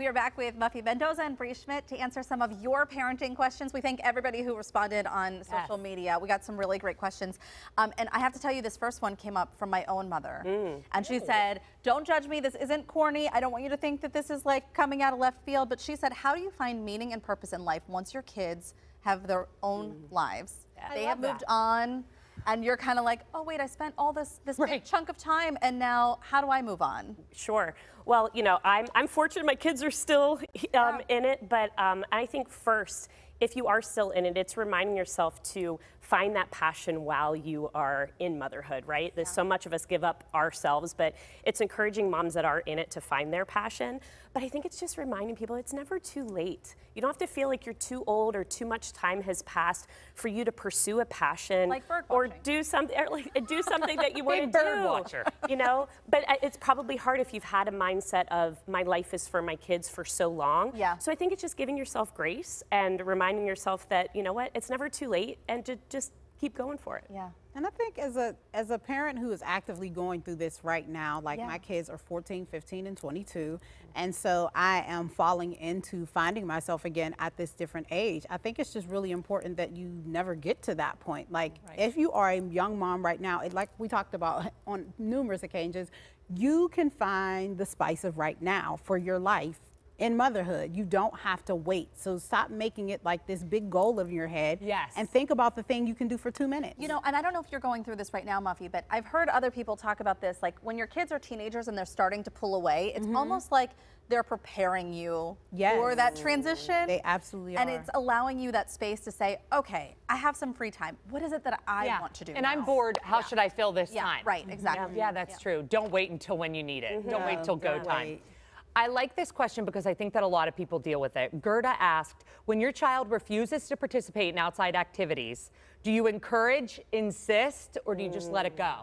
We are back with Muffy Mendoza and Brea Schmidt to answer some of your parenting questions. We thank everybody who responded on social media. We got some really great questions. And I have to tell you, this first one came up from my own mother. And she said, don't judge me. This isn't corny. I don't want you to think that this is like coming out of left field. But she said, how do you find meaning and purpose in life once your kids have their own lives? They have moved on. And you're kind of like, oh, wait, I spent all this big chunk of time, and now how do I move on? Sure. Well, you know, I'm fortunate my kids are still in it, but I think first, if you are still in it, it's reminding yourself to find that passion while you are in motherhood, right? There's so much of us give up ourselves, but it's encouraging moms that are in it to find their passion. But I think it's just reminding people it's never too late. You don't have to feel like you're too old or too much time has passed for you to pursue a passion, like bird or watching. do something that you want to do. Bird watcher. You know, but it's probably hard if you've had a mindset of my life is for my kids for so long. Yeah. So I think it's just giving yourself grace and reminding yourself that, you know what, it's never too late, and to just keep going for it. Yeah. And I think as a parent who is actively going through this right now, like my kids are 14, 15, and 22, and so I am falling into finding myself again at this different age. I think it's just really important that you never get to that point. Like if you are a young mom right now, like we talked about on numerous occasions, you can find the spice of right now for your life in motherhood. You don't have to wait. So stop making it like this big goal of your head. And think about the thing you can do for 2 minutes. You know, and I don't know if you're going through this right now, Muffy, but I've heard other people talk about this. Like when your kids are teenagers and they're starting to pull away, it's almost like they're preparing you for that transition. They absolutely are. And it's allowing you that space to say, okay, I have some free time. What is it that I want to do And now? I'm bored. How should I fill this time? Right, exactly. Yeah, that's true. Don't wait until when you need it. Don't wait till go time. I like this question because I think that a lot of people deal with it. Gerda asked, when your child refuses to participate in outside activities, do you encourage, insist, or do you just let it go?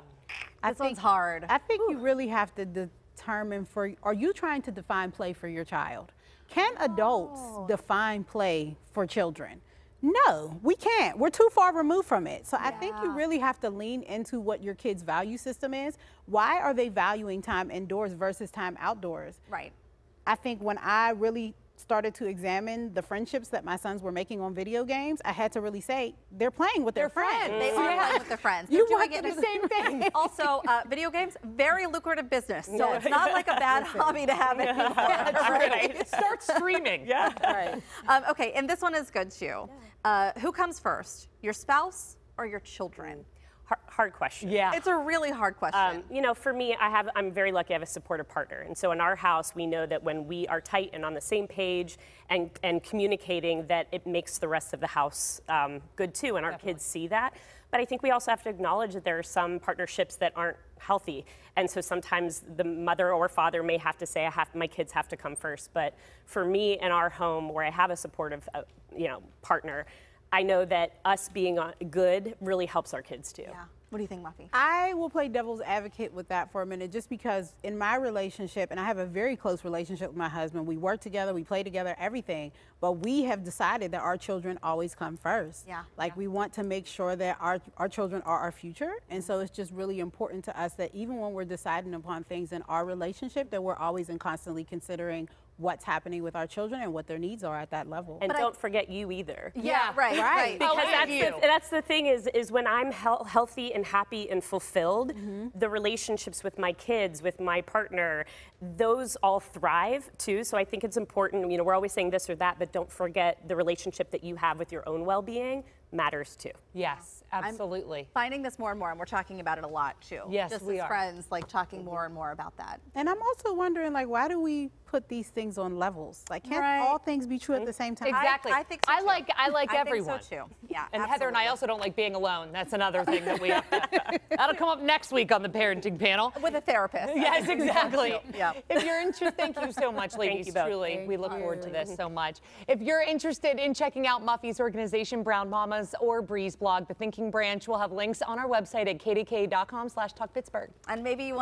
This one's hard. I think you really have to determine are you trying to define play for your child? Can adults define play for children? No, we can't. We're too far removed from it. So I think you really have to lean into what your kids' value system is. Why are they valuing time indoors versus time outdoors? Right. I think when I really started to examine the friendships that my sons were making on video games, I had to really say, they're playing with their friends. They are playing with their friends. You want the same thing. Also, video games, very lucrative business. So it's not like a bad hobby to have anymore. Right. Start streaming. Okay, and this one is good too. Who comes first, your spouse or your children? Hard question. It's a really hard question. You know, for me, I'm very lucky I have a supportive partner. And so in our house, we know that when we are tight and on the same page and communicating, that it makes the rest of the house good too. And our kids see that. But I think we also have to acknowledge that there are some partnerships that aren't healthy. And so sometimes the mother or father may have to say, my kids have to come first. But for me in our home, where I have a supportive partner, I know that us being good really helps our kids too. Yeah. What do you think, Muffy? I will play devil's advocate with that for a minute, just because in my relationship, and I have a very close relationship with my husband, we work together, we play together, everything, but we have decided that our children always come first. Like we want to make sure that our children are our future, and so it's just really important to us that even when we're deciding upon things in our relationship, that we're always and constantly considering what's happening with our children and what their needs are at that level. And don't forget you either. Right. Because that's the thing is when I'm healthy and happy and fulfilled, the relationships with my kids, with my partner, those all thrive too. So I think it's important, you know, we're always saying this or that, but don't forget the relationship that you have with your own well-being matters too. Yes, absolutely. I'm finding this more and more, and we're talking about it a lot too. Yes, just we as are. friends, like talking more and more about that. And I'm also wondering, like, why do we put these things on levels? Like, can't all things be true at the same time? Exactly. I think so too. I like everyone. I think so too. Yeah. And Heather and I also don't like being alone. That's another thing that we have to. That'll come up next week on the parenting panel. With a therapist. Yes, exactly. Yeah. If you're interested, thank you so much, ladies. Thank you both. Truly, we look forward to this so much. If you're interested in checking out Muffy's organization, Brown Mamas, or Bree's blog, The Thinking Branch, we'll have links on our website at kdk.com/talkpittsburgh. And maybe you want